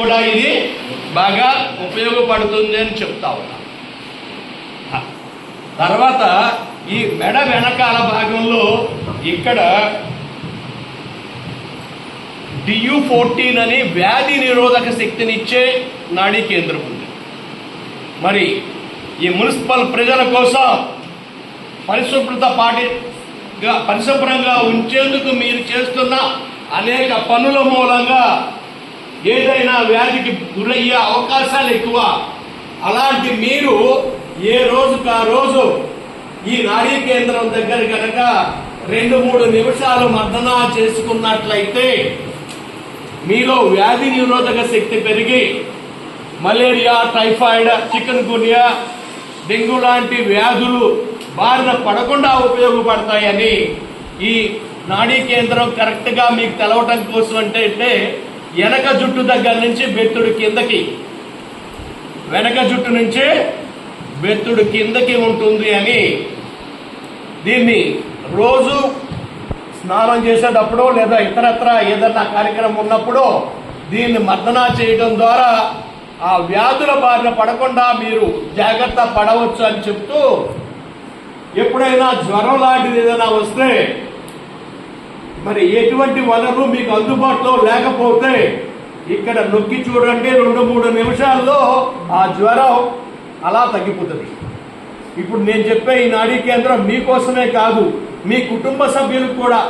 కూడా ఇది బాగా ఉపయోగపడుతుంది అని చెప్తా ఉన్నా. తర్వాత ఈ మెడ వెనకాల భాగంలో ఇక్కడ DU14 అని వ్యాధి నిరోధక శక్తినిచ్చే నాడీ కేంద్రం ఉంది. మరి ఈ మున్సిపల్ ప్రజల కోసం పరిశుభ్రంగా ఉంచేందుకు మీరు చేస్తున్న అనేక పనుల మూలంగా ఏదైనా వ్యాధికి గురయ్యే అవకాశాలు ఎక్కువ. అలాంటి మీరు ఏ రోజుకు ఆ రోజు ఈ నాడీ కేంద్రం దగ్గర కనుక 2-3 నిమిషాలు మర్దన చేసుకున్నట్లయితే మీలో వ్యాధి నిరోధక శక్తి పెరిగి మలేరియా, టైఫాయిడ్, చికెన్ గున్యా, డెంగ్యూ లాంటి వ్యాధులు బారిన పడకుండా ఉపయోగపడతాయని ఈ నాడీ కేంద్రం కరెక్ట్గా మీకు తెలవటం కోసం అంటే వెనక జుట్టు దగ్గర నుంచి బెత్తుడు కిందకి, వెనక జుట్టు నుంచి బెత్తుడు కిందకి ఉంటుంది అని దీన్ని రోజు స్నానం చేసేటప్పుడు లేదా ఇతరత్ర ఏదన్నా కార్యక్రమం ఉన్నప్పుడు దీన్ని మర్దన చేయడం ద్వారా ఆ వ్యాధుల బారిన పడకుండా మీరు జాగ్రత్త పడవచ్చు అని చెప్తూ, ఎప్పుడైనా జ్వరం లాంటిది ఏదైనా వస్తే మరి ఎటువంటి వనరు మీకు అందుబాటులో లేకపోతే ఇక్కడ నొక్కి చూడండి, 2-3 నిమిషాల్లో ఆ జ్వరం అలా తగ్గిపోతుంది. ఇప్పుడు నేను చెప్పే ఈ నాడీ కేంద్రం మీకోసమే కాదు, మీ కుటుంబ సభ్యులకు కూడా